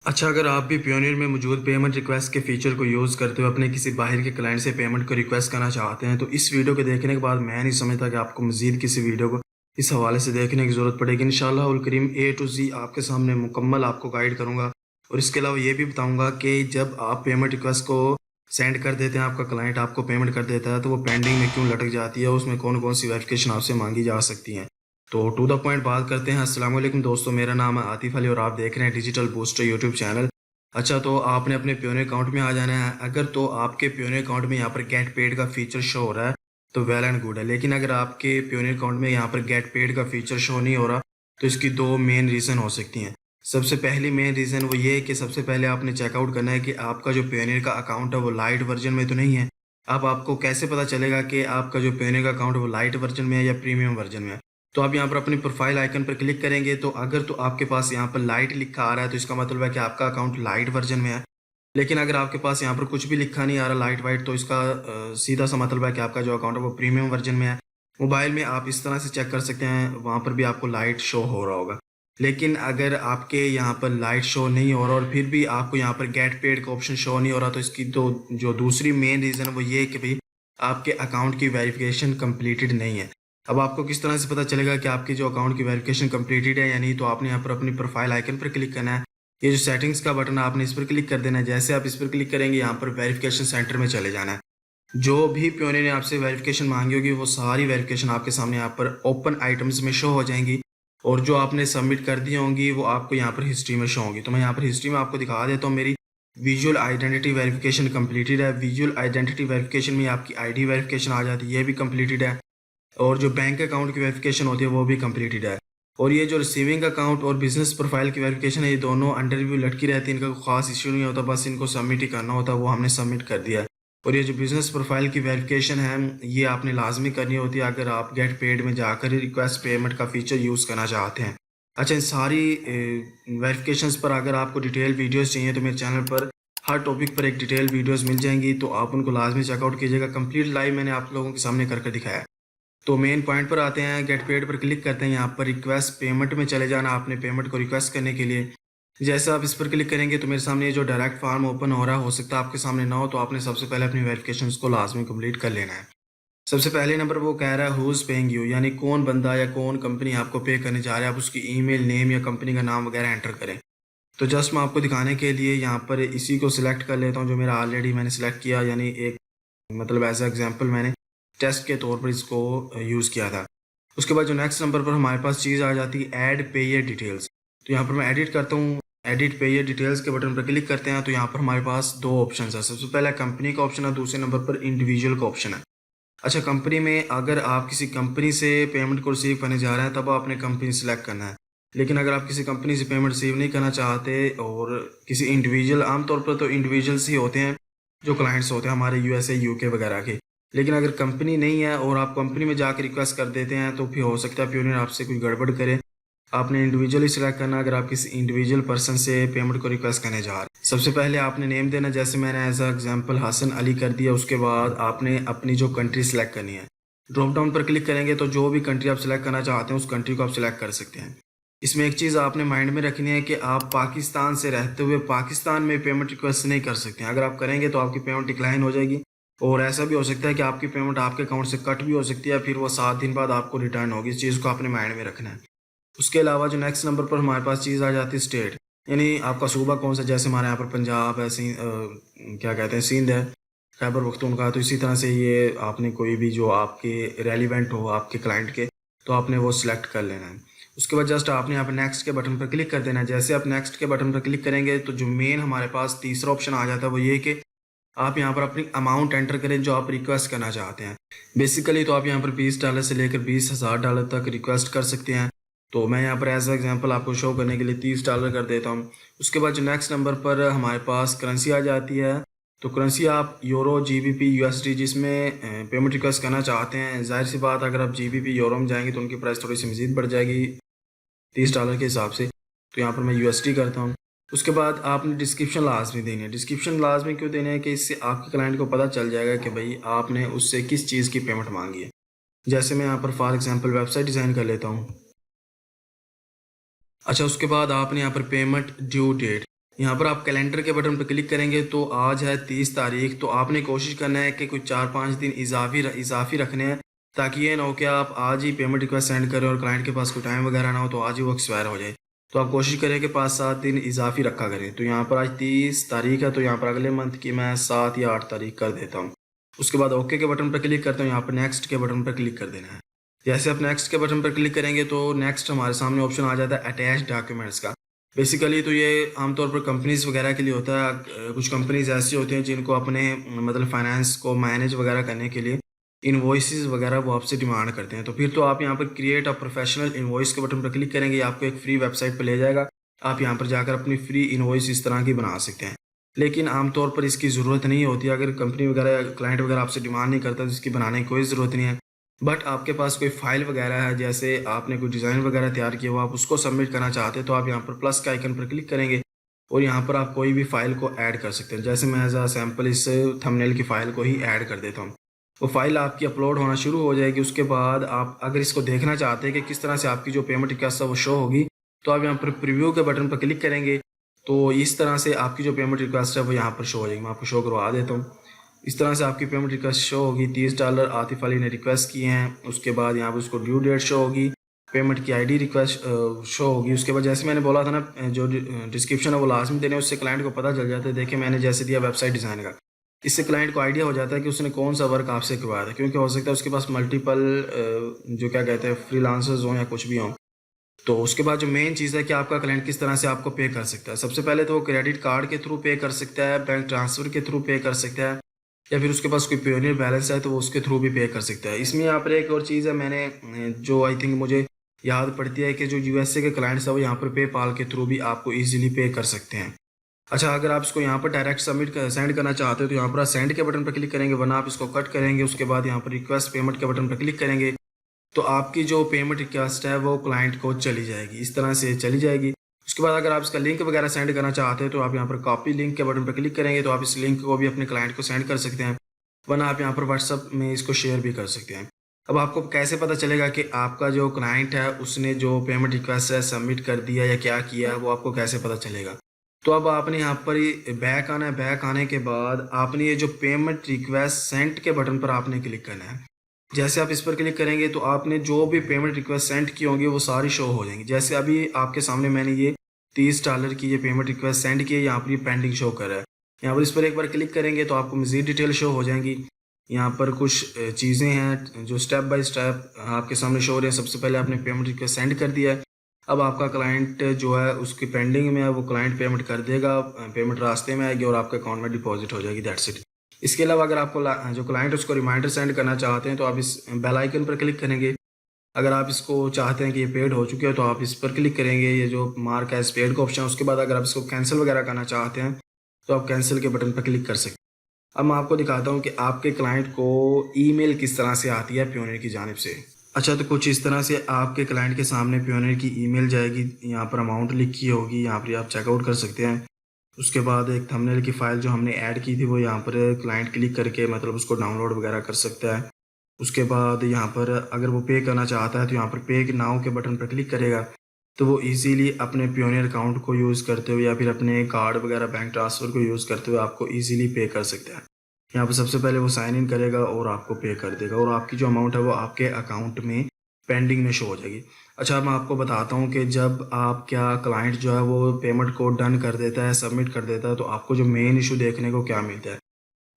अच्छा, अगर आप भी प्योनियर में मौजूद पेमेंट रिक्वेस्ट के फीचर को यूज़ करते हुए अपने किसी बाहर के क्लाइंट से पेमेंट को रिक्वेस्ट करना चाहते हैं, तो इस वीडियो को देखने के बाद मैं नहीं समझता कि आपको मज़ीद किसी वीडियो को इस हवाले से देखने की ज़रूरत पड़ेगी। इंशाअल्लाह उल करीम ए टू ज़ी आपके सामने मुकम्मल आपको गाइड करूँगा और इसके अलावा ये भी बताऊँगा कि जब आप पेमेंट रिक्वेस्ट को सेंड कर देते हैं, आपका क्लाइंट आपको पेमेंट कर देता है, तो वो पेंडिंग में क्यों लटक जाती है, उसमें कौन कौन सी वेरिफिकेशन आपसे मांगी जा सकती हैं। तो टू द पॉइंट बात करते हैं। अस्सलाम वालेकुम दोस्तों, मेरा नाम है आतिफ अली और आप देख रहे हैं डिजिटल बूस्टर यूट्यूब चैनल। अच्छा, तो आपने अपने प्योनियर अकाउंट में आ जाना है। अगर तो आपके प्योनियर अकाउंट में यहाँ पर गेट पेड का फीचर शो हो रहा है तो वेल एंड गुड है, लेकिन अगर आपके प्योनियर अकाउंट में यहाँ पर गेट पेड का फीचर शो नहीं हो रहा तो इसकी दो मेन रीज़न हो सकती हैं। सबसे पहली मेन रीज़न वो ये है कि सबसे पहले आपने चेकआउट करना है कि आपका जो प्योनियर का अकाउंट है वो लाइट वर्जन में तो नहीं है। अब आपको कैसे पता चलेगा कि आपका जो प्योनियर का अकाउंट है वो लाइट वर्जन में है या प्रीमियम वर्जन में है। तो आप यहाँ पर अपनी प्रोफाइल आइकन पर क्लिक करेंगे तो अगर तो आपके पास यहाँ पर लाइट लिखा आ रहा है तो इसका मतलब है कि आपका अकाउंट लाइट वर्जन में है। लेकिन अगर आपके पास यहाँ पर कुछ भी लिखा नहीं आ रहा लाइट वाइट, तो इसका सीधा सा मतलब है कि आपका जो अकाउंट है वो प्रीमियम वर्जन में है। मोबाइल में आप इस तरह से चेक कर सकते हैं, वहाँ पर भी आपको लाइट शो हो रहा होगा। लेकिन अगर आपके यहाँ पर लाइट शो नहीं हो रहा और फिर भी आपको यहाँ पर गेट पेड का ऑप्शन शो नहीं हो रहा, तो इसकी तो जो दूसरी मेन रीज़न है वो ये है कि भाई आपके अकाउंट की वेरिफिकेशन कम्प्लीटेड नहीं है। अब आपको किस तरह से पता चलेगा कि आपकी जो अकाउंट की वेरिफिकेशन कम्प्लीटेड है या नहीं, तो आपने यहाँ पर अपनी प्रोफाइल आइकन पर क्लिक करना है। ये जो सेटिंग्स का बटन है आपने इस पर क्लिक कर देना है। जैसे आप इस पर क्लिक करेंगे यहाँ पर वेरिफिकेशन सेंटर में चले जाना है। जो भी प्योनियर ने आपसे वेरिफिकेशन मांगी होगी वो सारी वेरिफिकेशन आपके सामने यहाँ पर ओपन आइटम्स में शो हो जाएंगी और जो आपने सबमिट कर दी होंगी वो आपको यहाँ पर हिस्ट्री में शो होंगी। तो मैं यहाँ पर हिस्ट्री में आपको दिखा देता हूँ। मेरी विजुअल आइडेंटिटी वेरिफिकेशन कम्प्लीटेड है। विजुअल आइडेंटिटी वेरिफिकेशन में आपकी ID वेरिफिकेशन आ जाती है, ये भी कम्प्लीटेड है। और जो बैंक अकाउंट की वेरिफिकेशन होती है वो भी कम्प्लीटेड है। और ये जो रिसीविंग अकाउंट और बिजनेस प्रोफाइल की वेरिफिकेशन है, ये दोनों अंडर रिव्यू लटकी रहती है। इनका कोई खास इश्यू नहीं होता, बस इनको सबमिट ही करना होता है, वो हमने सबमिट कर दिया है। और ये जो बिजनेस प्रोफाइल की वेरिफिकेशन है ये आपने लाजमी करनी होती है अगर आप गेट पेड में जाकर रिक्वेस्ट पेमेंट का फीचर यूज़ करना चाहते हैं। अच्छा, इन सारी वेरिफिकेशंस पर अगर आपको डिटेल वीडियोस चाहिए तो मेरे चैनल पर हर टॉपिक पर एक डिटेल वीडियोस मिल जाएंगी, तो आप उनको लाजमी चेकआउट कीजिएगा। कंप्लीट लाइव मैंने आप लोगों के सामने करके दिखाया है। तो मेन पॉइंट पर आते हैं, गेट पेड पर क्लिक करते हैं। यहाँ पर रिक्वेस्ट पेमेंट में चले जाना आपने पेमेंट को रिक्वेस्ट करने के लिए। जैसे आप इस पर क्लिक करेंगे तो मेरे सामने ये जो डायरेक्ट फॉर्म ओपन हो रहा है, हो सकता है आपके सामने ना हो, तो आपने सबसे पहले अपनी वेरिफिकेशन को लाजमी कंप्लीट कर लेना है। सबसे पहले नंबर वो कह रहा है हुज पेइंग यू, यानी कौन बंदा या कौन कंपनी आपको पे करने जा रहा है। आप उसकी ईमेल नेम या कंपनी का नाम वगैरह एंटर करें। तो जस्ट मैं आपको दिखाने के लिए यहाँ पर इसी को सिलेक्ट कर लेता हूँ जो मेरा ऑलरेडी मैंने सिलेक्ट किया, यानी एक मतलब एज एग्जाम्पल मैंने टेस्ट के तौर पर इसको यूज़ किया था। उसके बाद जो नेक्स्ट नंबर पर हमारे पास चीज़ आ जाती है ऐड पेयर डिटेल्स। तो यहाँ पर मैं एडिट करता हूँ। एडिट पेयर डिटेल्स के बटन पर क्लिक करते हैं तो यहाँ पर हमारे पास दो ऑप्शन है। सबसे पहला कंपनी का ऑप्शन है, दूसरे नंबर पर इंडिविजुअल का ऑप्शन है। अच्छा, कंपनी में अगर आप किसी कंपनी से पेमेंट को रिसीव करने जा रहे हैं तब आपने कंपनी सेलेक्ट करना है। लेकिन अगर आप किसी कंपनी से पेमेंट रिसीव नहीं करना चाहते और किसी इंडिविजुअल, आमतौर पर तो इंडिविजुअल्स ही होते हैं जो क्लाइंट्स होते हैं हमारे USA UK वगैरह के। लेकिन अगर कंपनी नहीं है और आप कंपनी में जाकर रिक्वेस्ट कर देते हैं तो फिर हो सकता है प्योनियर आपसे कोई गड़बड़ करे। आपने इंडिविजुअली सिलेक्ट करना अगर आप किसी इंडिविजुअल पर्सन से पेमेंट को रिक्वेस्ट करने जा रहे हैं। सबसे पहले आपने नेम देना, जैसे मैंने एज एग्जांपल हसन अली कर दिया। उसके बाद आपने अपनी जो कंट्री सेलेक्ट करनी है, ड्रॉप डाउन पर क्लिक करेंगे तो जो भी कंट्री आप सेलेक्ट करना चाहते हैं उस कंट्री को आप सिलेक्ट कर सकते हैं। इसमें एक चीज़ आपने माइंड में रखनी है कि आप पाकिस्तान से रहते हुए पाकिस्तान में पेमेंट रिक्वेस्ट नहीं कर सकते हैं। अगर आप करेंगे तो आपकी पेमेंट डिक्लाइन हो जाएगी और ऐसा भी हो सकता है कि आपकी पेमेंट आपके अकाउंट से कट भी हो सकती है, फिर वो 7 दिन बाद आपको रिटर्न होगी। इस चीज़ को आपने माइंड में रखना है। उसके अलावा जो नेक्स्ट नंबर पर हमारे पास चीज़ आ जाती है स्टेट, यानी आपका सूबा कौन सा। जैसे हमारे यहाँ पर पंजाब है, क्या कहते हैं, सिंध है, खैबर पख्तूनख्वा। तो इसी तरह से ये आपने कोई भी जो आपके रेलिवेंट हो आपके क्लाइंट के, तो आपने वो सिलेक्ट कर लेना है। उसके बाद जस्ट आपने यहाँ पर नेक्स्ट के बटन पर क्लिक कर देना है। जैसे आप नेक्स्ट के बटन पर क्लिक करेंगे तो जो मेन हमारे पास तीसरा ऑप्शन आ जाता है वो ये कि आप यहाँ पर अपनी अमाउंट एंटर करें जो आप रिक्वेस्ट करना चाहते हैं। बेसिकली तो आप यहाँ पर $20 से लेकर $20,000 तक रिक्वेस्ट कर सकते हैं। तो मैं यहाँ पर एज एग्जांपल आपको शो करने के लिए $30 कर देता हूँ। उसके बाद जो नेक्स्ट नंबर पर हमारे पास करेंसी आ जाती है, तो करेंसी आप यूरो, GBP, USD जिसमें पेमेंट रिक्वेस्ट करना चाहते हैं। जाहिर सी बात अगर आप GBP यूरो में जाएंगे तो उनकी प्राइस थोड़ी सी मज़ीद बढ़ जाएगी $30 के हिसाब से। तो यहाँ पर मैं USD करता हूँ। उसके बाद आपने डिस्क्रिप्शन लाजमी देनी है। डिस्क्रिप्शन लाजमी क्यों देने हैं कि इससे आपके क्लाइंट को पता चल जाएगा कि भाई आपने उससे किस चीज़ की पेमेंट मांगी है। जैसे मैं यहाँ पर फॉर एग्जांपल वेबसाइट डिज़ाइन कर लेता हूँ। अच्छा, उसके बाद आपने यहाँ पर पेमेंट ड्यू डेट, यहाँ पर आप कैलेंडर के बटन पर क्लिक करेंगे तो आज है 30 तारीख। तो आपने कोशिश करना है कि कुछ 4-5 दिन इजाफी रखने हैं, ताकि ये ना हो कि आप आज ही पेमेंट रिक्वेस्ट सेंड करें और क्लाइंट के पास कोई टाइम वगैरह ना हो तो आज ही वो एक्सपायर हो जाए। तो आप कोशिश करें कि 5-7 दिन इजाफी रखा करें। तो यहाँ पर आज 30 तारीख है, तो यहाँ पर अगले मंथ की मैं 7 या 8 तारीख कर देता हूँ। उसके बाद ओके के बटन पर क्लिक करता हूँ। यहाँ पर नेक्स्ट के बटन पर क्लिक कर देना है। जैसे आप नेक्स्ट के बटन पर क्लिक करेंगे तो नेक्स्ट हमारे सामने ऑप्शन आ जाता है अटैच डॉक्यूमेंट्स का। बेसिकली तो ये आमतौर पर कंपनीज वगैरह के लिए होता है। कुछ कंपनीज ऐसी होती हैं जिनको अपने मतलब फाइनेंस को मैनेज वगैरह करने के लिए इनवॉइसेस वगैरह वो आपसे डिमांड करते हैं। तो फिर तो आप यहाँ पर क्रिएट अ प्रोफेशनल इनवॉइस के बटन पर क्लिक करेंगे, आपको एक फ्री वेबसाइट पर ले जाएगा। आप यहाँ पर जाकर अपनी फ्री इनवॉइस इस तरह की बना सकते हैं, लेकिन आमतौर पर इसकी ज़रूरत नहीं होती। अगर कंपनी वगैरह क्लाइंट वगैरह आपसे डिमांड नहीं करता तो इसकी बनाने की कोई ज़रूरत नहीं है। बट आपके पास कोई फाइल वगैरह है, जैसे आपने कोई डिज़ाइन वगैरह तैयार किया हुआ, आप उसको सबमिट करना चाहते हैं, तो आप यहाँ पर प्लस के आइकन पर क्लिक करेंगे और यहाँ पर आप कोई भी फाइल को ऐड कर सकते हैं। जैसे मैं एज आ सैम्पल इस थंबनेल की फ़ाइल को ही ऐड कर देता हूँ। वो फाइल आपकी अपलोड होना शुरू हो जाएगी। उसके बाद आप अगर इसको देखना चाहते हैं कि किस तरह से आपकी जो पेमेंट रिक्वेस्ट है वो शो होगी, तो आप यहाँ पर प्रीव्यू के बटन पर क्लिक करेंगे। तो इस तरह से आपकी जो पेमेंट रिक्वेस्ट है वो यहाँ पर शो हो जाएगी। मैं आपको शो करवा देता हूँ। इस तरह से आपकी पेमेंट रिक्वेस्ट शो होगी। $30 आतिफ अली ने रिक्वेस्ट किए हैं। उसके बाद यहाँ पर उसको ड्यू डेट शो होगी, पेमेंट की आईडी रिक्वेस्ट शो होगी। उसके बाद जैसे मैंने बोला था ना, जो डिस्क्रिप्शन है वो लाजमी देने, उससे क्लाइंट को पता चल जाता है। देखिए मैंने जैसे दिया वेबसाइट डिज़ाइन का, इससे क्लाइंट को आइडिया हो जाता है कि उसने कौन सा वर्क आपसे करवाया था, क्योंकि हो सकता है उसके पास मल्टीपल जो क्या कहते हैं फ्रीलांसर्स हों या कुछ भी हों। तो उसके बाद जो मेन चीज़ है कि आपका क्लाइंट किस तरह से आपको पे कर सकता है। सबसे पहले तो वो क्रेडिट कार्ड के थ्रू पे कर सकता है, बैंक ट्रांसफ़र के थ्रू पे कर सकता है, या फिर उसके पास कोई पेयोनियर बैलेंस है तो वो उसके थ्रू भी पे कर सकता है। इसमें यहाँ पर एक और चीज़ है, मैंने जो आई थिंक मुझे याद पड़ती है कि जो यूएसए के क्लाइंट्स है वो यहाँ पर पेपाल के थ्रू भी आपको ईजिली पे कर सकते हैं। अच्छा, अगर आप इसको यहाँ पर डायरेक्ट सेंड करना चाहते हो तो यहाँ पर सेंड के बटन पर क्लिक करेंगे, वरना आप इसको कट करेंगे। उसके बाद यहाँ पर रिक्वेस्ट पेमेंट के बटन पर क्लिक करेंगे तो आपकी जो पेमेंट रिक्वेस्ट है वो क्लाइंट को चली जाएगी, इस तरह से चली जाएगी। उसके बाद अगर आप इसका लिंक वगैरह सेंड करना चाहते हैं तो आप यहाँ पर कॉपी लिंक के बटन पर क्लिक करेंगे, तो आप इस लिंक को भी अपने क्लाइंट को सेंड कर सकते हैं, वरना आप यहाँ पर व्हाट्सअप में इसको शेयर भी कर सकते हैं। अब आपको कैसे पता चलेगा कि आपका जो क्लाइंट है उसने जो पेमेंट रिक्वेस्ट है सबमिट कर दिया या क्या किया है, वो आपको कैसे पता चलेगा? तो अब आपने यहाँ पर ही बैक आना है। बैक आने के बाद आपने ये जो पेमेंट रिक्वेस्ट सेंड के बटन पर आपने क्लिक करना है। जैसे आप इस पर क्लिक करेंगे तो आपने जो भी पेमेंट रिक्वेस्ट सेंड की होंगी वो सारी शो हो जाएंगी। जैसे अभी आपके सामने मैंने ये $30 की ये पेमेंट रिक्वेस्ट सेंड की है, यहाँ पर ये पेंडिंग शो कर रहा है। यहाँ पर इस पर एक बार क्लिक करेंगे तो आपको मज़ीद डिटेल शो हो जाएंगी। यहाँ पर कुछ चीज़ें हैं जो स्टेप बाय स्टेप आपके सामने शो हो रही हैं। सबसे पहले आपने पेमेंट रिक्वेस्ट सेंड कर दिया है, अब आपका क्लाइंट जो है उसकी पेंडिंग में है, वो क्लाइंट पेमेंट कर देगा, पेमेंट रास्ते में आएगी और आपके अकाउंट में डिपॉजिट हो जाएगी, दैट्स इट। इसके अलावा अगर आपको जो क्लाइंट उसको रिमाइंडर सेंड करना चाहते हैं तो आप इस बेल आइकन पर क्लिक करेंगे। अगर आप इसको चाहते हैं कि ये पेड हो चुके हो तो आप इस पर क्लिक करेंगे, ये जो मार्क एज पेड का ऑप्शन है। उसके बाद अगर आप इसको कैंसिल वगैरह करना चाहते हैं तो आप कैंसिल के बटन पर क्लिक कर सकते हैं। अब मैं आपको दिखाता हूँ कि आपके क्लाइंट को ईमेल किस तरह से आती है प्योनियर की जानिब से। अच्छा, तो कुछ इस तरह से आपके क्लाइंट के सामने प्योनियर की ईमेल जाएगी। यहाँ पर अमाउंट लिखी होगी, यहाँ पर आप चेकआउट कर सकते हैं। उसके बाद एक थंबनेल की फ़ाइल जो हमने ऐड की थी वो यहाँ पर क्लाइंट क्लिक करके मतलब उसको डाउनलोड वगैरह कर सकता है। उसके बाद यहाँ पर अगर वो पे करना चाहता है तो यहाँ पर पे नाउ के बटन पर क्लिक करेगा, तो वो इजीली अपने प्योनियर अकाउंट को यूज़ करते हुए या फिर अपने कार्ड वगैरह बैंक ट्रांसफ़र को यूज़ करते हुए आपको इजीली पे कर सकता है। यहाँ पर सबसे पहले वो साइन इन करेगा और आपको पे कर देगा और आपकी जो अमाउंट है वो आपके अकाउंट में पेंडिंग में शो हो जाएगी। अच्छा, मैं आपको बताता हूँ कि जब आपका क्लाइंट जो है वो पेमेंट को डन कर देता है, सबमिट कर देता है, तो आपको जो मेन इशू देखने को क्या मिलता है।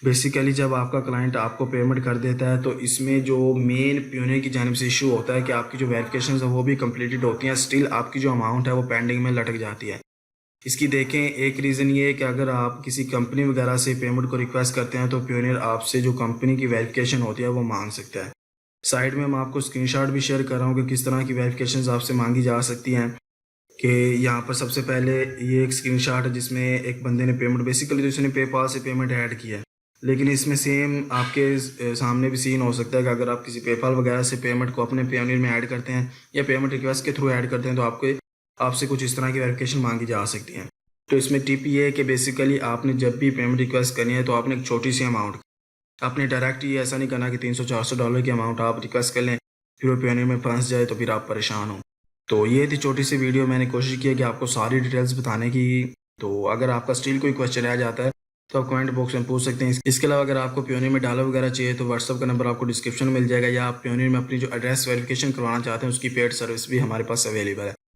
बेसिकली जब आपका क्लाइंट आपको पेमेंट कर देता है तो इसमें जो मेन प्योनियर की जानिब से इशू होता है कि आपकी जो वेरिफिकेशन है वो भी कंप्लीटेड होती हैं, स्टिल आपकी जो अमाउंट है वो पेंडिंग में लटक जाती है। इसकी देखें, एक रीज़न ये है कि अगर आप किसी कंपनी वगैरह से पेमेंट को रिक्वेस्ट करते हैं तो प्योनियर आपसे जो कंपनी की वेरिफिकेशन होती है वो मांग सकता है। साइड में मैं आपको स्क्रीनशॉट भी शेयर कर रहा हूँ कि किस तरह की वेरिफिकेशन आपसे मांगी जा सकती हैं। कि यहाँ पर सबसे पहले ये एक स्क्रीनशॉट है जिसमें एक बंदे ने पेमेंट, बेसिकली तो उसने पेपाल से पेमेंट ऐड किया है, लेकिन इसमें सेम आपके सामने भी सीन हो सकता है कि अगर आप किसी पेपाल वगैरह से पेमेंट को अपने प्योनियर में ऐड करते हैं या पेमेंट रिक्वेस्ट के थ्रू ऐड करते हैं तो आपसे कुछ इस तरह की वेरिफिकेशन मांगी जा सकती हैं। तो इसमें टिप ये है कि बेसिकली आपने जब भी पेमेंट रिक्वेस्ट करनी है तो आपने एक छोटी सी अमाउंट, आपने डायरेक्ट ये ऐसा नहीं करना कि $300-400 की अमाउंट आप रिक्वेस्ट कर लें फिर वो प्योनियर में फंस जाए तो फिर आप परेशान हो। तो ये थी छोटी सी वीडियो, मैंने कोशिश की है कि आपको सारी डिटेल्स बताने की। तो अगर आपका स्टिल कोई क्वेश्चन रह जाता है तो आप कमेंट बॉक्स में पूछ सकते हैं। इसके अलावा अगर आपको प्योनियर में डाला वगैरह चाहिए तो व्हाट्सअप का नंबर आपको डिस्क्रिप्शन में मिल जाएगा, या आप प्योनियर में अपनी जो एड्रेस वेरिफिकेशन करवाना चाहते हैं उसकी पेड सर्विस भी हमारे पास अवेलेबल है।